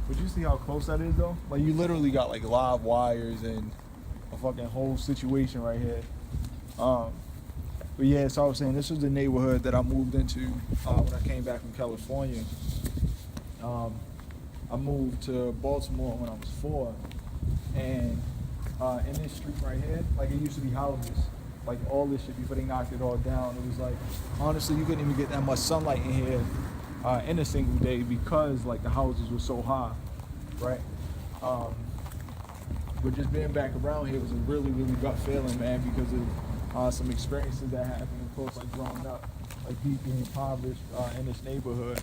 But you see how close that is though? Like you literally got like live wires and a fucking whole situation right here. Um, but yeah, so I was saying this was the neighborhood that I moved into when I came back from California. I moved to Baltimore when I was 4, and in this street right here, like it used to be houses, like all this shit before they knocked it all down. It was like honestly, you couldn't even get that much sunlight in here in a single day because like the houses were so high, right? But just being back around here was a really, really gut feeling, man, because of some experiences that happened, of course, like growing up, like deeply impoverished in this neighborhood.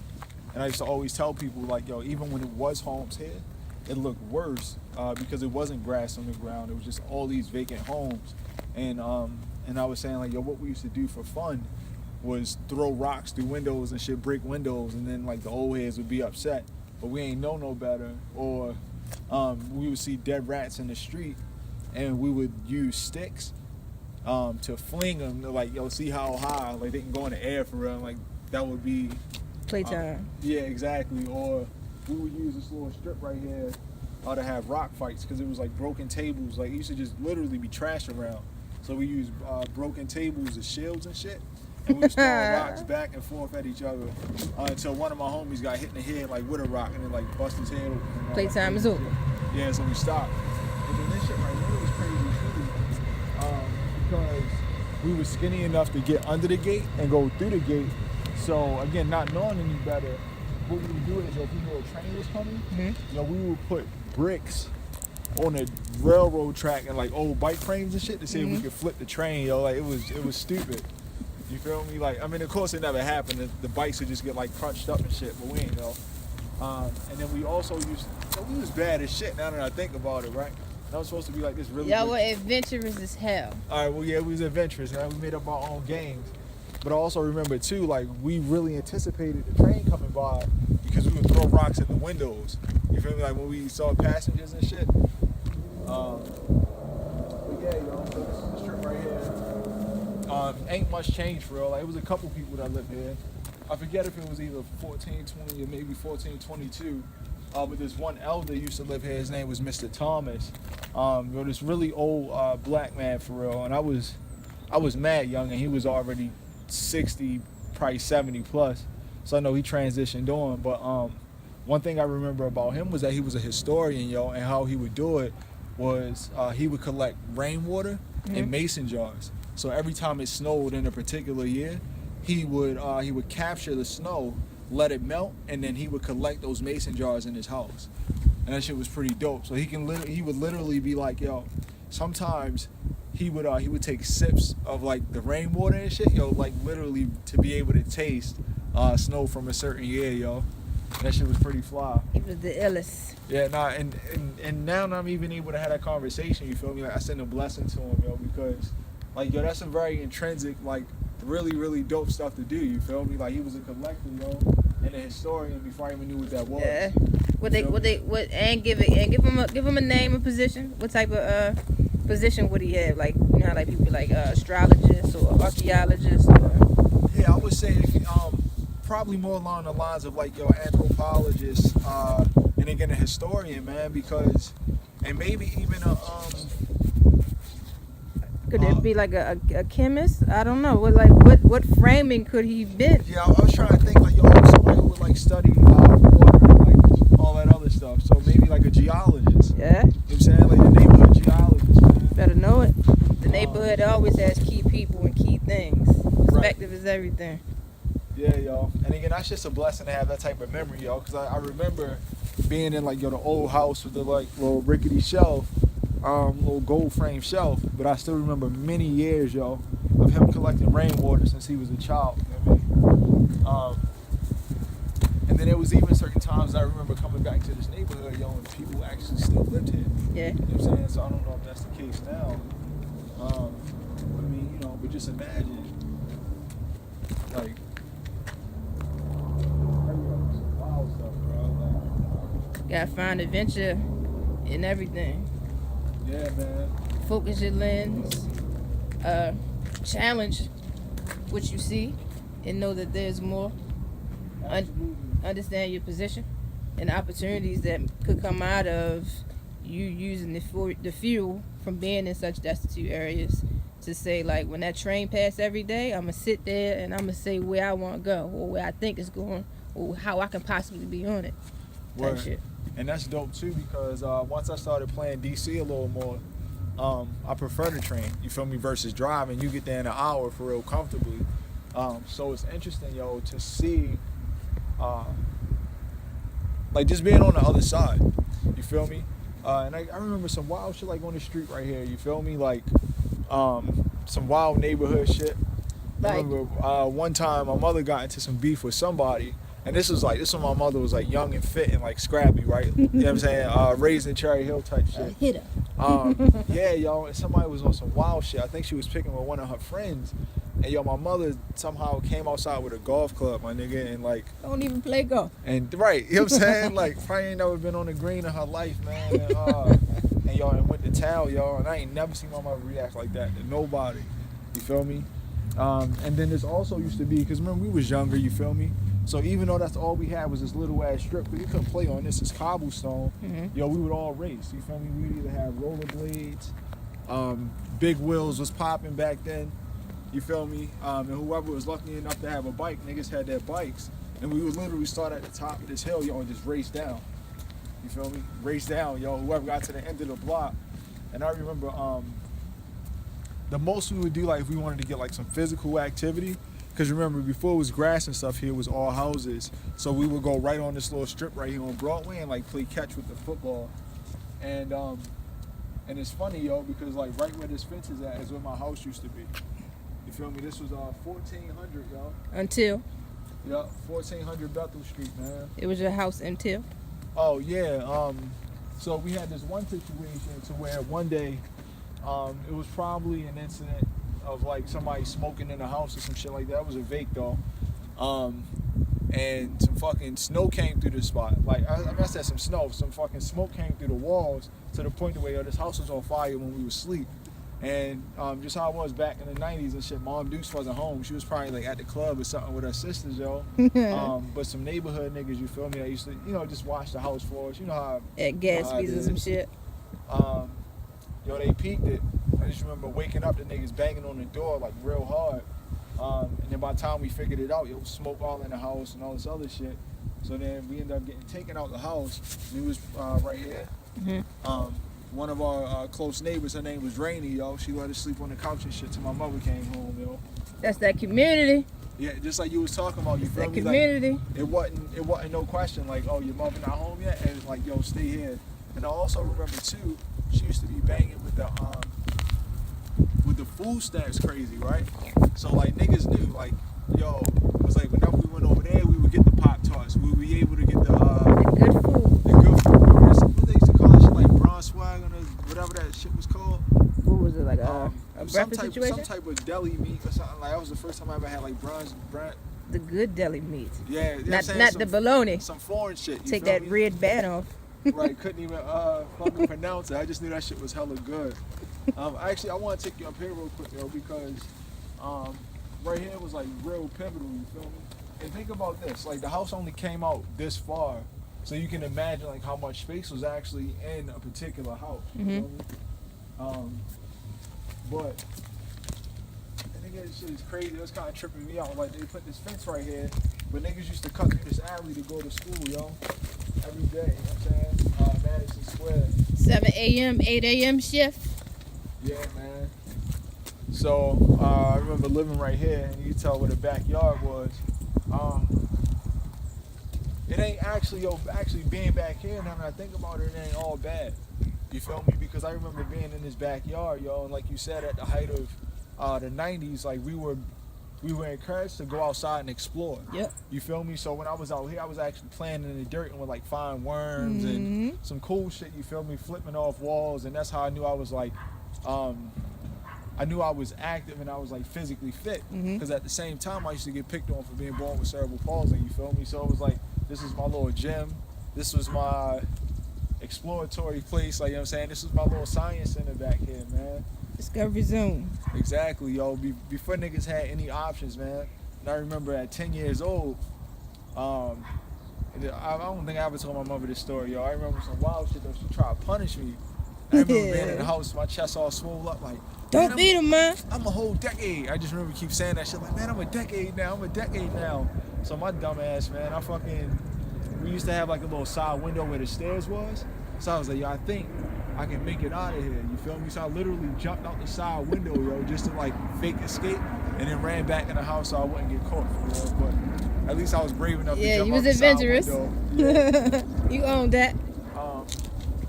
And I used to always tell people, like, yo, even when it was homes here, it looked worse because it wasn't grass on the ground. It was just all these vacant homes. And I was saying, like, yo, what we used to do for fun was throw rocks through windows and shit, break windows, and then, like, the old heads would be upset. But we ain't know no better. Or we would see dead rats in the street, and we would use sticks to fling them. Like, yo, see how high, like, they can go in the air for real. Like, that would be... Playtime. Yeah, exactly. Or we would use this little strip right here to have rock fights because it was like broken tables. Like it used to just literally be trash around. So we used broken tables as shields and shit. And we was throwing rocks back and forth at each other until one of my homies got hit in the head like with a rock and then like bust his head open. Playtime is over. Yeah, so we stopped. And then this shit right here was crazy too because we were skinny enough to get under the gate and go through the gate. So again, not knowing any better, what we would do is if we knew a train was coming, you know, we would put bricks on the railroad track and like old bike frames and shit to see if we could flip the train. Yo, like it was stupid. You feel me? Like I mean, of course it never happened. The bikes would just get like crunched up and shit, but we ain't know. And then we also we was bad as shit. Now that I think about it, right? That was supposed to be like this really. Y'all were adventurous as hell. All right, well yeah, we was adventurous, man. We made up our own games. But I also remember too, like we really anticipated the train coming by because we would throw rocks at the windows. You feel me? Like when we saw passengers and shit. But yeah, yo, so this is the strip right here. Ain't much change for real. Like it was a couple people that lived here. I forget if it was either 1420 or maybe 1422. But this one elder used to live here. His name was Mr. Thomas. This really old black man for real. And I was mad young, and he was already 60, probably 70 plus. So I know he transitioned on. But one thing I remember about him was that he was a historian, yo, and how he would do it was he would collect rainwater in mason jars. So every time it snowed in a particular year, he would capture the snow, let it melt, and then he would collect those mason jars in his house. And that shit was pretty dope. So he would literally be like, yo, sometimes he would take sips of like the rainwater and shit, yo, like literally to be able to taste snow from a certain year, yo. And that shit was pretty fly. He was the illest. Yeah, nah, and now I'm even able to have that conversation, you feel me? Like I send a blessing to him, yo, because like yo, that's some very intrinsic, like really, really dope stuff to do, you feel me? Like he was a collector, yo, and a historian before I even knew what that was. Yeah. Give him a name and position. What type of position would he have? Like, you know how like people be like astrologists or archaeologists or... Yeah, I would say probably more along the lines of like anthropologist and again a historian, man, because and maybe even a could it be like a chemist? I don't know. What framing could he been? Yeah, I was trying to think like somebody who would like study water and like all that other stuff. So maybe like a geologist. Yeah. You know what I'm saying? Like a neighborhood geologist, man. Better know it. The neighborhood always has key people and key things. Perspective is everything. Yeah, yo. And again, that's just a blessing to have that type of memory, yo. Because I remember being in like the old house with the like little rickety shelf, little gold frame shelf. But I still remember many years, yo, of him collecting rainwater since he was a child. You know what I mean? And then there was even certain times I remember coming back to this neighborhood, yo, and people actually still lived here. Yeah. You know what I'm saying? So I don't know if that's the case now. I mean, you know, but just imagine, like, wild stuff, bro. Like, Gotta find adventure in everything. yeah, man. Focus your lens. Challenge what you see and know that there's more. Absolutely. Understand your position. and opportunities that could come out of you using the fuel from being in such destitute areas to say, like, when that train passes every day, I'm going to sit there and I'm going to say where I want to go or where I think it's going or how I can possibly be on it. Type shit. And that's dope too, because once I started playing DC a little more, I prefer the train, you feel me, versus driving. You get there in an hour for real comfortably. So it's interesting, yo, to see like just being on the other side, you feel me? And I remember some wild shit like on the street right here, you feel me? Like some wild neighborhood shit. Like, I remember one time my mother got into some beef with somebody, and this was when my mother was like young and fit and like scrappy, right? You know what I'm saying? Raised in Cherry Hill type shit. hit her. Yeah, yo, and somebody was on some wild shit. I think she was picking with one of her friends. And yo, my mother somehow came outside with a golf club, my nigga, and like Don't even play golf. and right, you know what I'm saying? Like probably ain't never been on the green in her life, man. And y'all and went to town, y'all, and I ain't never seen my mother react like that to nobody. You feel me? And then this also used to be, because remember we was younger, you feel me? So even though that's all we had was this little ass strip, because we couldn't play on this, it's cobblestone, yo, we would all race, you feel me? We'd either have rollerblades, big wheels was popping back then, you feel me? And whoever was lucky enough to have a bike, niggas had their bikes, and we would literally start at the top of this hill, yo, and just race down. You feel me? Race down, yo, whoever got to the end of the block. And I remember the most we would do, like if we wanted to get like some physical activity, because remember before it was grass and stuff, here it was all houses, so we would go right on this little strip right here on Broadway and like play catch with the football. And it's funny, yo, because like right where this fence is at is where my house used to be. You feel me? This was 1400, yo. Until? Yeah, 1400 Bethel Street, man. It was your house until? Oh yeah. So we had this one situation to where one day, it was probably an incident of like somebody smoking in the house or some shit like that. It was a vape though. And some fucking snow came through the spot. Like I said, some snow, some fucking smoke came through the walls to the point where yo, this house was on fire when we were asleep. And just how it was back in the 90s and shit, Mom Dukes wasn't home. She was probably like at the club or something with her sisters, yo. But some neighborhood niggas, you feel me, that used to, you know, just watch the house floors. You know how At Gatsby's and some shit. Yo, they peeked it. I just remember waking up, the niggas banging on the door like real hard. And then by the time we figured it out, it was smoke all in the house and all this other shit. So then we ended up getting taken out the house. And it was right here. One of our close neighbors, her name was Rainey, yo. She let us sleep on the couch and shit till my mother came home, yo. That's that community. Yeah, just like you was talking about, you feel That me? community. Like, it wasn't no question like, oh, your mother not home yet, and like, yo, stay here. And I also remember too, she used to be banging with the food stamps crazy, right? So like niggas knew, like, yo, it was like whenever we went over there, we would get the Pop Tarts. We would be able to get the good food. The good food. What they used to call it, shit like Bronze Swag or whatever that shit was called. What was it, like a breakfast situation? Some type of deli meat or something. Like that was the first time I ever had like bronze. The good deli meat. Yeah, not the bologna. Some foreign shit. Take that red band off. Right, couldn't even fucking pronounce it. I just knew that shit was hella good. Actually, I want to take you up here real quick, yo, because right here was like real pivotal. You feel me? And think about this: like the house only came out this far, so you can imagine like how much space was actually in a particular house. You feel me? But I think that shit is crazy. It was kind of tripping me out. Like they put this fence right here, but niggas used to cut through this alley to go to school, yo. Every day, you know what I'm saying? Madison Square. 7 a.m., 8 a.m. shift. Yeah, man. So, I remember living right here, and you can tell where the backyard was. It ain't actually, actually being back here, now that I think about it, it ain't all bad. You feel me? Because I remember being in this backyard, yo, and like you said, at the height of the 90s, like we were encouraged to go outside and explore. Yep. You feel me? So when I was out here, I was actually playing in the dirt and would like find worms and some cool shit, you feel me? Flipping off walls, and that's how I knew I was like, I knew I was active and I was like physically fit. Because at the same time, I used to get picked on for being born with cerebral palsy, you feel me? So it was like, this is my little gym. This was my exploratory place, like, you know what I'm saying? This was my little science center back here, man. Discovery Zone. Exactly, yo. Before niggas had any options, man. And I remember at 10 years old, And I don't think I ever told my mother this story, yo. I remember some wild shit though. She tried to punish me. I remember being in the house, my chest all swole up like, Don't beat him, man. I'm a whole decade. I just remember keep saying that shit like, man, I'm a decade now. So my dumb ass, man, we used to have like a little side window where the stairs was. So I was like, yo, I think I can make it out of here. You feel me? So I literally jumped out the side window, yo, just to like fake escape, and then ran back in the house so I wouldn't get caught. You know? But at least I was brave enough to jump you out was the adventurous. side window. Yeah. You owned that.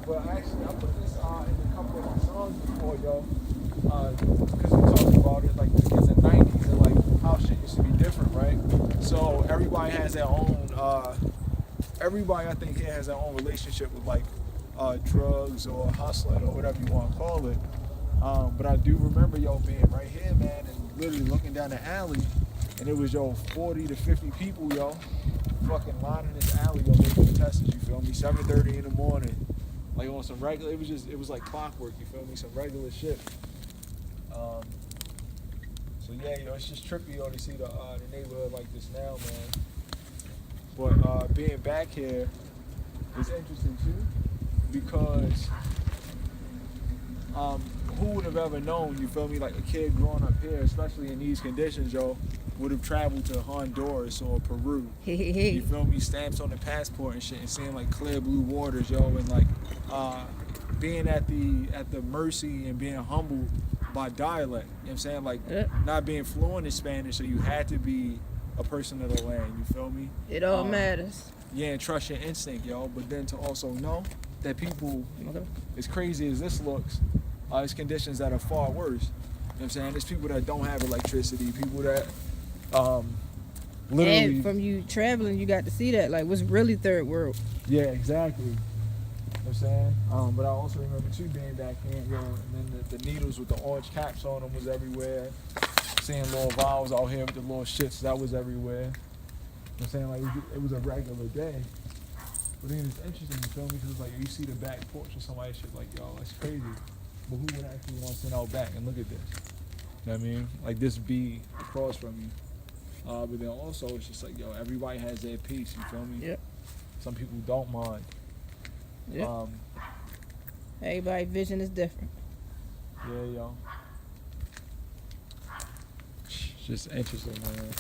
But actually, I put this in a couple of my songs before, yo, because we talked about it, like the kids in the 90s and like how shit used to be different, right? So everybody has their own. Everybody, I think, here has their own relationship with like drugs or hustling or whatever you want to call it. But I do remember, yo, being right here, man, and literally looking down the alley, and it was, yo, 40 to 50 people, yo, fucking lining this alley, yo, making the tests, you feel me? 7:30 in the morning, like on some regular. It was like clockwork, you feel me? Some regular shit. So yeah, yo, it's just trippy, yo, to see the neighborhood like this now, man. But being back here is interesting too, because who would have ever known, you feel me, like a kid growing up here, especially in these conditions, yo, would have traveled to Honduras or Peru. You feel me? Stamps on the passport and shit, and seeing like clear blue waters, yo, and like being at the mercy and being humbled by dialect. You know what I'm saying? Like not being fluent in Spanish, so you had to be a person of the land. You feel me? It all matters. Yeah, and trust your instinct, yo. But then to also know that people, as crazy as this looks, it's conditions that are far worse. You know what I'm saying? There's people that don't have electricity, people that literally. And from you traveling, you got to see that, like, what's really third world. Yeah, exactly. You know what I'm saying? But I also remember too being back in, yo, and then the needles with the orange caps on them was everywhere. Seeing little vials out here with the little shits, that was everywhere. You know what I'm saying? Like, it was a regular day. But then it's interesting, you feel me? Because it's like, you see the back porch of somebody's shit, like, yo, that's crazy. But who would actually want to sit out back and look at this? You know what I mean? Like, this be across from you. But then also, it's just like, yo, everybody has their piece, you feel me? Yep. Some people don't mind. Yep. Everybody's vision is different. Yeah, yo. It's just interesting, man.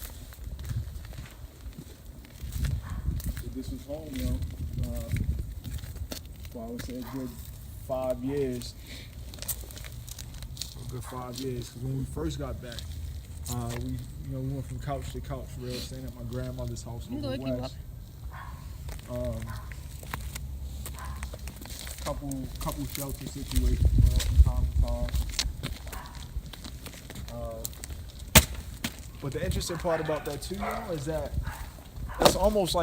So this was home, yo. Well, I would say a good 5 years. A good 5 years. Because when we first got back, we went from couch to couch, real, staying at my grandmother's house over west. Couple shelter situations, from time to time. But the interesting part about that too, yo, is that that's almost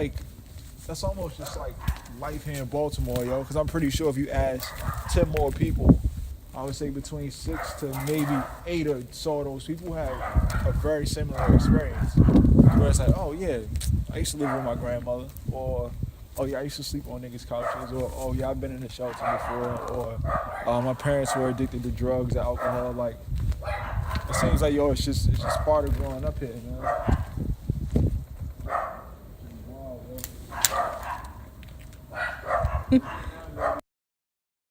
just like life here in Baltimore, yo. Because I'm pretty sure if you ask 10 more people, I would say between 6 to maybe 8 or so of those people have a very similar experience. Where it's like, oh yeah, I used to live with my grandmother, or oh yeah, I used to sleep on niggas' couches, or oh yeah, I've been in the shelter before, or my parents were addicted to drugs or alcohol. Like, it seems like, yo, it's just part of growing up here, man. Wow, yo.